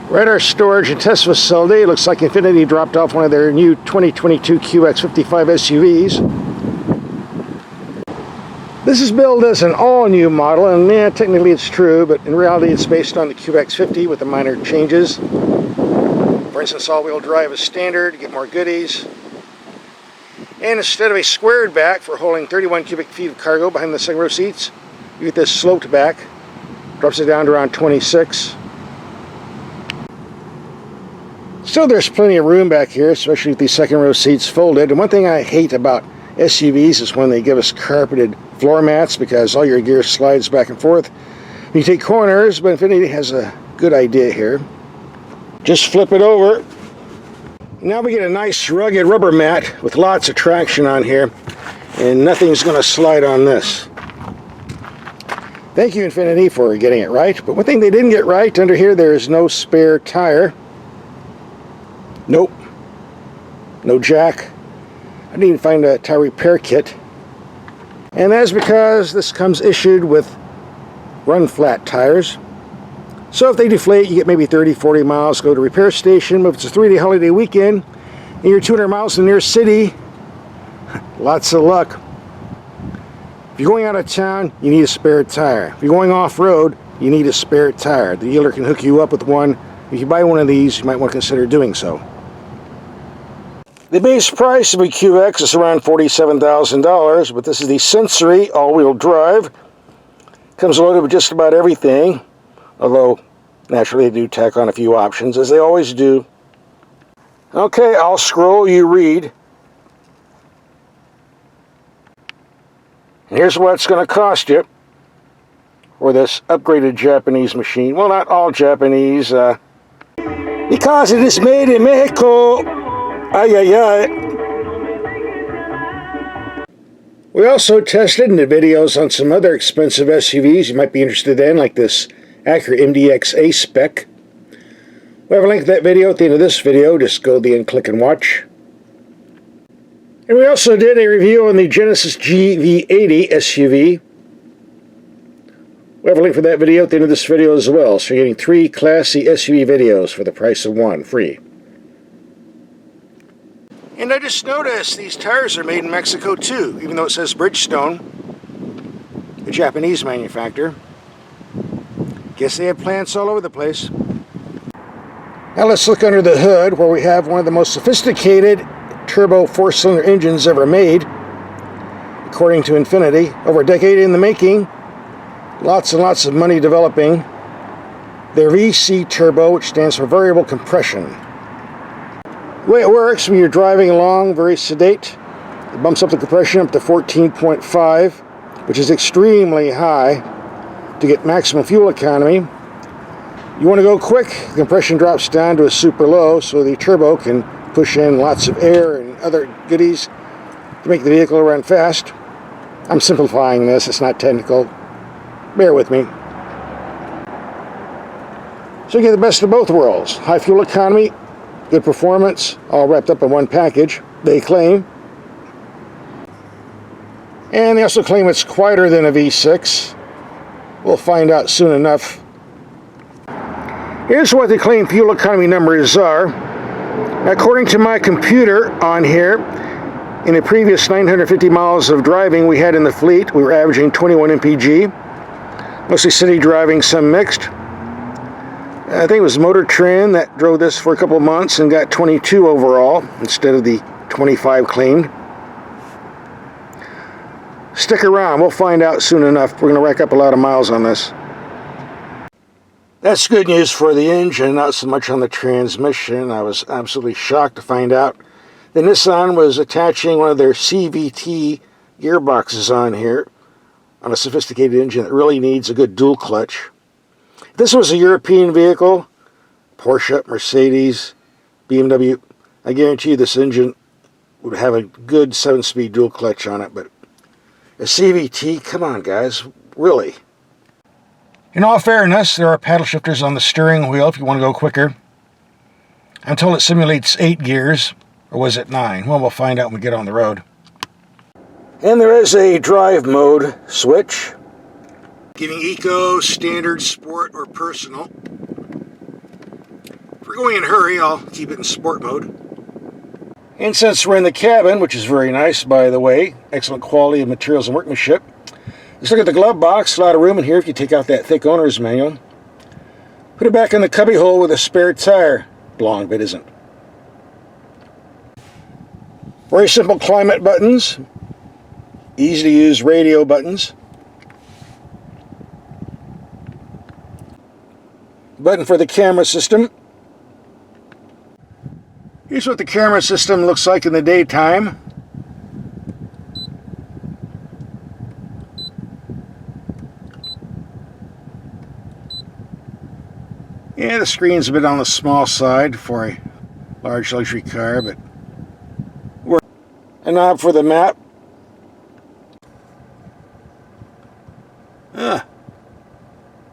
We're at our storage and test facility. It looks like Infiniti dropped off one of their new 2022 QX55 SUVs. This is billed as an all-new model, and yeah, technically it's true, but in reality it's based on the QX50 with the minor changes. For instance, all-wheel drive is standard, you get more goodies. And instead of a squared back for holding 31 cubic feet of cargo behind the second row seats, you get this sloped back. Drops it down to around 26. Still, there's plenty of room back here, especially with these second row seats folded. And one thing I hate about SUVs is when they give us carpeted floor mats, because all your gear slides back and forth. You take corners, but Infiniti has a good idea here. Just flip it over. Now we get a nice rugged rubber mat with lots of traction on here, and nothing's going to slide on this. Thank you, Infiniti, for getting it right. But one thing they didn't get right, under here there is no spare tire. Nope. No jack. I didn't even find a tire repair kit. And that's because this comes issued with run-flat tires. So if they deflate, you get maybe 30-40 miles, go to repair station. If it's a 3-day holiday weekend and you're 200 miles in the nearest city, lots of luck. If you're going out of town, you need a spare tire. If you're going off-road, you need a spare tire. The dealer can hook you up with one. If you buy one of these, you might want to consider doing so. The base price of a QX is around $47,000, but this is the Sensory all-wheel drive. Comes loaded with just about everything, although naturally they do tack on a few options, as they always do. Okay, I'll scroll, you read. And here's what it's going to cost you for this upgraded Japanese machine. Well, not all Japanese, because it is made in Mexico. Ay, ay, ay. We also tested and did videos on some other expensive SUVs you might be interested in, like this Acura MDX A-Spec. We have a link to that video at the end of this video. Just go there and click and watch. And we also did a review on the Genesis GV80 SUV. We have a link for that video at the end of this video as well. So you're getting 3 classy SUV videos for the price of 1, free. And I just noticed these tires are made in Mexico too, even though it says Bridgestone, a Japanese manufacturer. Guess they have plants all over the place. Now let's look under the hood, where we have one of the most sophisticated turbo 4-cylinder engines ever made, according to Infiniti. Over a decade in the making, lots and lots of money developing their VC turbo, which stands for variable compression. The way it works, when you're driving along, very sedate, it bumps up the compression up to 14.5, which is extremely high to get maximum fuel economy. You want to go quick, the compression drops down to a super low, so the turbo can push in lots of air and other goodies to make the vehicle run fast. I'm simplifying this, it's not technical. Bear with me. So you get the best of both worlds. High fuel economy, good performance, all wrapped up in one package, they claim. And they also claim it's quieter than a V6. We'll find out soon enough. Here's what they claim fuel economy numbers are. According to my computer on here, in the previous 950 miles of driving we had in the fleet, we were averaging 21 mpg. Mostly city driving, some mixed. I think it was Motor Trend that drove this for a couple of months and got 22 overall instead of the 25 claimed. Stick around, we'll find out soon enough. We're going to rack up a lot of miles on this. That's good news for the engine, not so much on the transmission. I was absolutely shocked to find out that Nissan was attaching one of their CVT gearboxes on here on a sophisticated engine that really needs a good dual clutch. If this was a European vehicle, Porsche, Mercedes, BMW, I guarantee you this engine would have a good 7-speed dual clutch on it, but a CVT, come on guys, really. In all fairness, there are paddle shifters on the steering wheel if you want to go quicker. I'm told it simulates 8 gears, or was it 9? Well, we'll find out when we get on the road. And there is a drive mode switch, giving eco, standard, sport, or personal. If we're going in a hurry, I'll keep it in sport mode. And since we're in the cabin, which is very nice, by the way, excellent quality of materials and workmanship. Let's look at the glove box. A lot of room in here if you take out that thick owner's manual. Put it back in the cubby hole with a spare tire. Belonged, but isn't. Very simple climate buttons. Easy to use radio buttons. Button for the camera system. Here's what the camera system looks like in the daytime. Yeah, the screen's a bit on the small side for a large luxury car, but a knob for the map.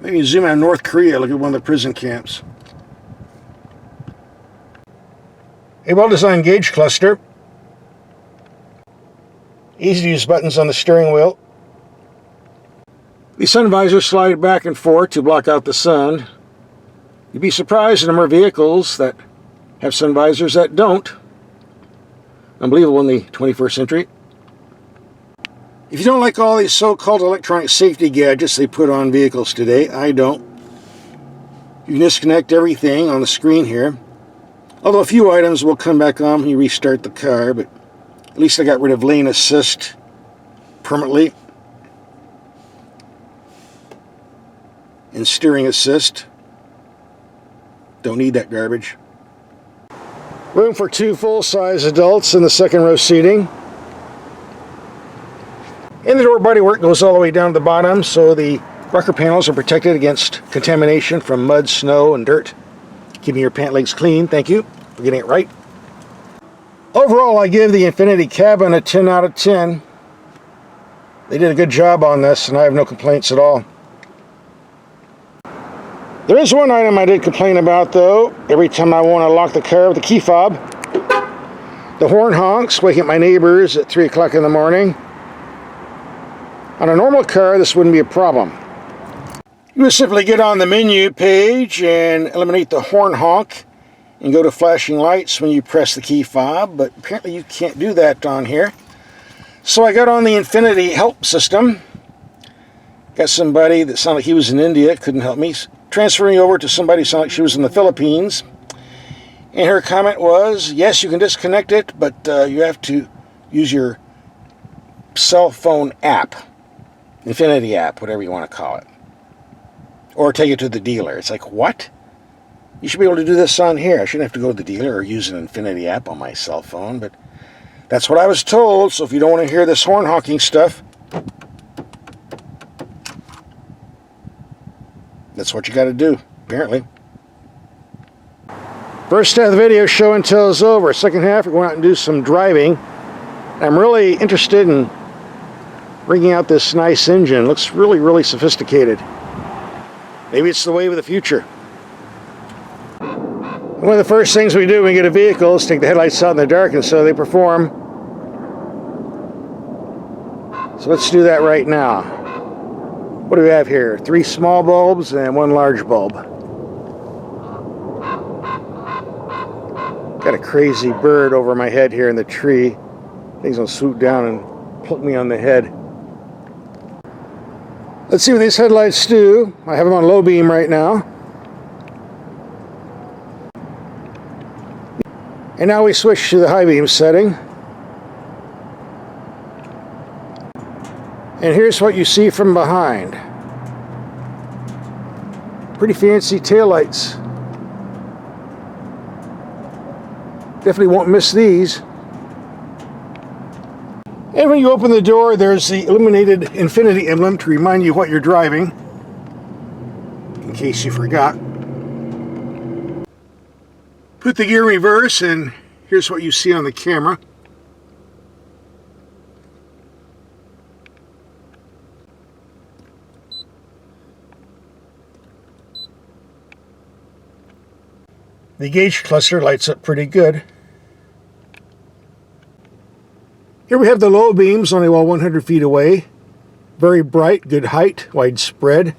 Maybe zoom in on North Korea, look at one of the prison camps. A well-designed gauge cluster. Easy to use buttons on the steering wheel. The sun visors slide back and forth to block out the sun. You'd be surprised at the number of vehicles that have sun visors that don't. Unbelievable in the 21st century. If you don't like all these so-called electronic safety gadgets they put on vehicles today, I don't. You can disconnect everything on the screen here. Although a few items will come back on when you restart the car, but at least I got rid of lane assist permanently. And steering assist. Don't need that garbage. Room for 2 full-size adults in the second row seating. And the door bodywork goes all the way down to the bottom, so the rocker panels are protected against contamination from mud, snow, and dirt. Keeping your pant legs clean, thank you for getting it right. Overall, I give the Infiniti cabin a 10 out of 10. They did a good job on this, and I have no complaints at all. There is one item I did complain about, though. Every time I want to lock the car with the key fob, the horn honks, waking up my neighbors at 3 o'clock in the morning. On a normal car, this wouldn't be a problem. You would simply get on the menu page and eliminate the horn honk and go to flashing lights when you press the key fob, but apparently you can't do that on here. So I got on the Infiniti help system. Got somebody that sounded like he was in India, couldn't help me. Transferring over to somebody who sounded like she was in the Philippines. And her comment was, yes, you can disconnect it, but you have to use your cell phone app. Infiniti app, whatever you want to call it. Or take it to the dealer. It's like, what? You should be able to do this on here. I shouldn't have to go to the dealer or use an Infiniti app on my cell phone, but that's what I was told. So if you don't want to hear this horn honking stuff, that's what you got to do, apparently. First half of the video, show and tell, is over. Second half, we're going out and do some driving. I'm really interested in bringing out this nice engine. Looks really, really sophisticated. Maybe it's the wave of the future. One of the first things we do when we get a vehicle is take the headlights out in the dark, and so they perform. So let's do that right now. What do we have here? 3 small bulbs and 1 large bulb. Got a crazy bird over my head here in the tree. Things will swoop down and pluck me on the head. Let's see what these headlights do. I have them on low beam right now. And now we switch to the high beam setting. And here's what you see from behind. Pretty fancy taillights. Definitely won't miss these. And when you open the door, there's the illuminated Infiniti emblem to remind you what you're driving, in case you forgot. Put the gear in reverse, and here's what you see on the camera. The gauge cluster lights up pretty good. Here we have the low beams, only about 100 feet away. Very bright, good height, widespread.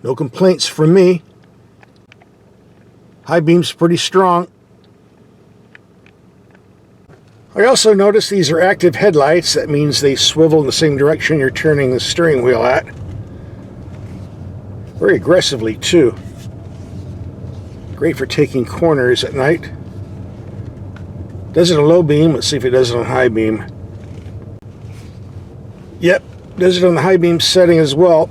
No complaints from me. High beam's pretty strong. I also noticed these are active headlights. That means they swivel in the same direction you're turning the steering wheel at. Very aggressively, too. Great for taking corners at night. Does it on low beam? Let's see if it does it on high beam. Yep, does it on the high beam setting as well.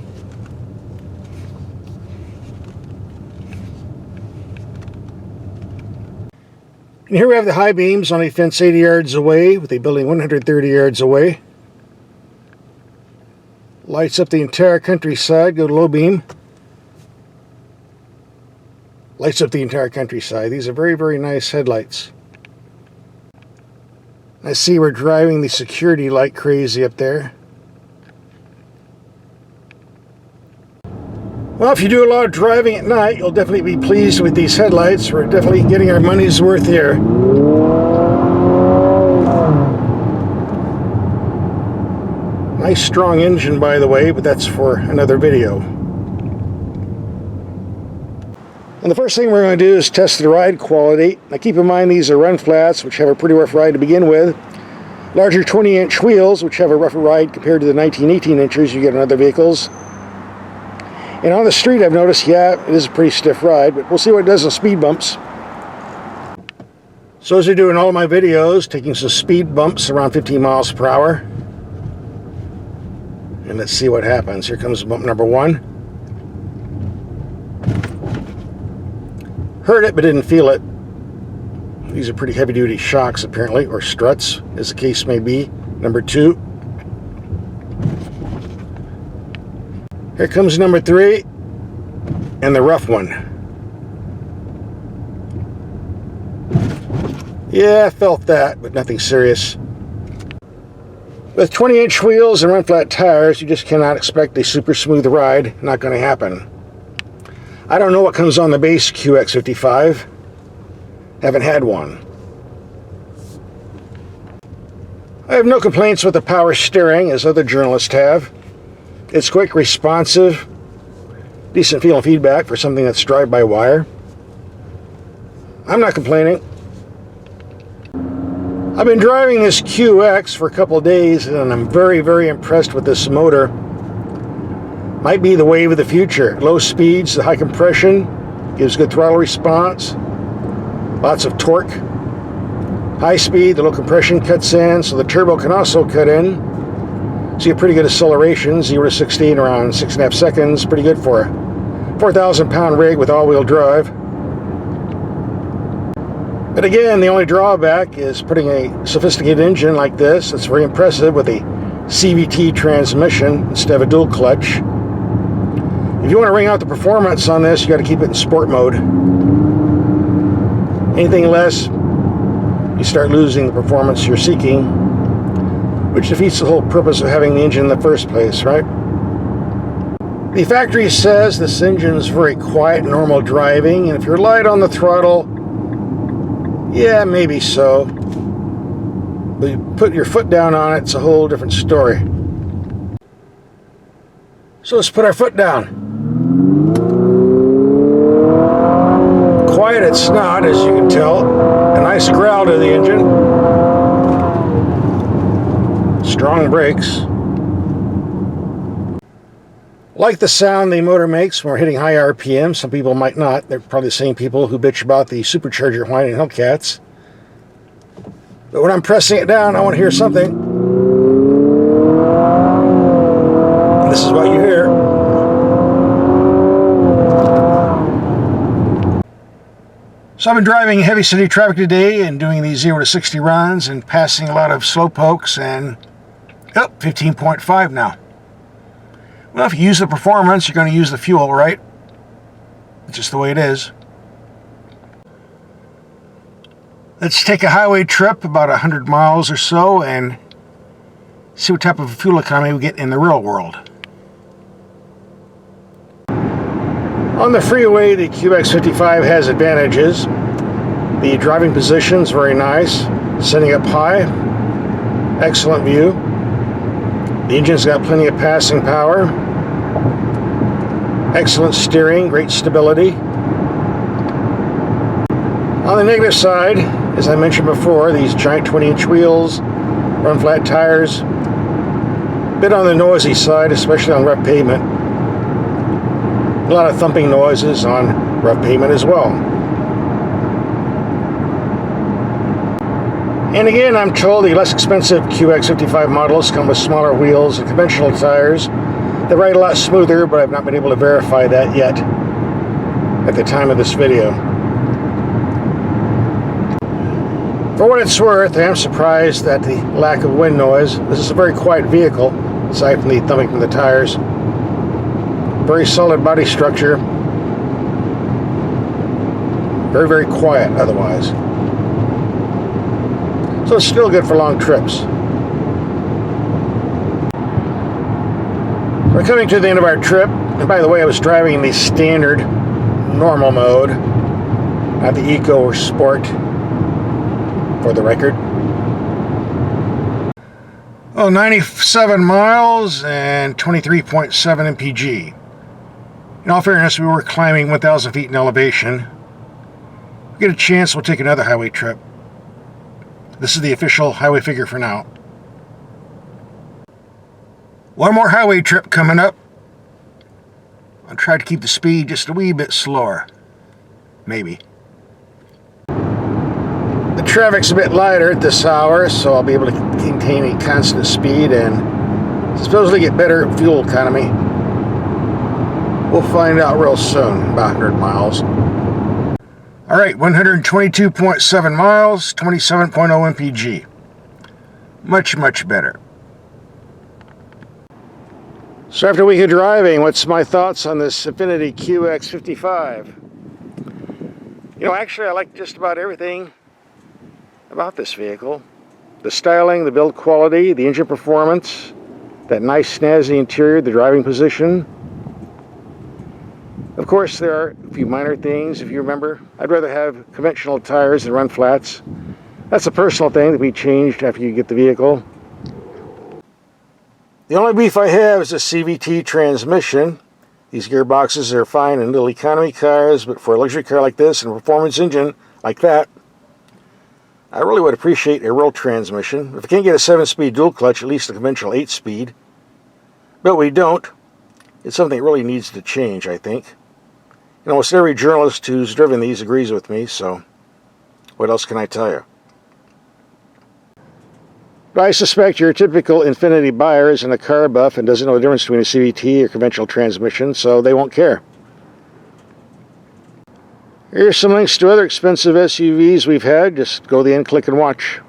And here we have the high beams on a fence 80 yards away with a building 130 yards away. Lights up the entire countryside. Go to low beam. Lights up the entire countryside. These are very, very nice headlights. I see we're driving the security light crazy up there. Well, if you do a lot of driving at night, you'll definitely be pleased with these headlights. We're definitely getting our money's worth here. Nice strong engine, by the way, but that's for another video. And the first thing we're going to do is test the ride quality. Now keep in mind these are run flats, which have a pretty rough ride to begin with. Larger 20-inch wheels, which have a rougher ride compared to the 19-18 inches you get on other vehicles. And on the street I've noticed, yeah, it is a pretty stiff ride, but we'll see what it does on speed bumps. So as I do in all of my videos, taking some speed bumps around 15 miles per hour. And let's see what happens. Here comes bump number 1. Heard it, but didn't feel it. These are pretty heavy-duty shocks, apparently, or struts, as the case may be. Number 2. Here comes number 3, and the rough one. Yeah, I felt that, but nothing serious. With 20-inch wheels and run-flat tires, you just cannot expect a super smooth ride. Not going to happen. I don't know what comes on the base QX55. Haven't had one. I have no complaints with the power steering, as other journalists have. It's quick, responsive, decent feel and feedback for something that's drive-by-wire. I'm not complaining. I've been driving this QX for a couple of days, and I'm very, very impressed with this motor. Might be the wave of the future. Low speeds, the high compression, gives good throttle response, lots of torque. High speed, the low compression cuts in, so the turbo can also cut in. So you get pretty good acceleration, 0 to 60 in around 6.5 seconds. Pretty good for a 4,000 pound rig with all-wheel drive. But again, the only drawback is putting a sophisticated engine like this. It's very impressive with a CVT transmission instead of a dual clutch. If you want to wring out the performance on this, you got to keep it in sport mode. Anything less, you start losing the performance you're seeking, which defeats the whole purpose of having the engine in the first place, right? The factory says this engine is very quiet, normal driving, and if you're light on the throttle, yeah, maybe so. But you put your foot down on it, it's a whole different story. So let's put our foot down. Quiet it's not, as you can tell. A nice growl to the engine. Strong brakes. Like the sound the motor makes when we're hitting high RPM. Some people might not. They're probably the same people who bitch about the supercharger whining Hellcats. But when I'm pressing it down, I want to hear something. And this is what you hear. So I've been driving heavy city traffic today and doing these 0 to 60 runs and passing a lot of slow pokes, and 15.5 now. Well, if you use the performance, you're going to use the fuel, right? It's just the way it is. Let's take a highway trip about 100 miles or so and see what type of fuel economy we get in the real world. On the freeway, the QX55 has advantages. The driving position is very nice. Sitting up high, excellent view. The engine's got plenty of passing power. Excellent steering, great stability. the negative side, as I mentioned before, these giant 20-inch wheels, run flat tires, a bit on the noisy side, especially on rough pavement. A lot of thumping noises on rough pavement as well. And again, I'm told the less expensive QX55 models come with smaller wheels and conventional tires. They ride a lot smoother, but I've not been able to verify that yet at the time of this video. For what it's worth, I am surprised at the lack of wind noise. This is a very quiet vehicle, aside from the thumping from the tires. Very solid body structure. Very, very quiet otherwise. So it's still good for long trips. We're coming to the end of our trip. And by the way, I was driving in the standard normal mode, not the Eco or Sport, for the record. 97 miles and 23.7 mpg. In all fairness, we were climbing 1,000 feet in elevation. If we get a chance, we'll take another highway trip. This is the official highway figure for now. One more highway trip coming up. I'll try to keep the speed just a wee bit slower. Maybe. The traffic's a bit lighter at this hour, so I'll be able to maintain a constant speed and supposedly get better fuel economy. We'll find out real soon, about 100 miles. Alright, 122.7 miles, 27.0 mpg. Much, much better. So after a week of driving, what's my thoughts on this Infiniti QX55? You know, actually I like just about everything about this vehicle. The styling, the build quality, the engine performance, that nice snazzy interior, the driving position. Of course, there are a few minor things, if you remember. I'd rather have conventional tires than run flats. That's a personal thing that we changed after you get the vehicle. The only beef I have is a CVT transmission. These gearboxes are fine in little economy cars, but for a luxury car like this and a performance engine like that, I really would appreciate a roll transmission. If I can't get a 7-speed dual clutch, at least a conventional 8-speed. But we don't. It's something that really needs to change, I think. And almost every journalist who's driven these agrees with me, so what else can I tell you? But I suspect your typical Infiniti buyer isn't a car buff and doesn't know the difference between a CVT or conventional transmission, so they won't care. Here's some links to other expensive SUVs we've had. Just go to the end, click and watch.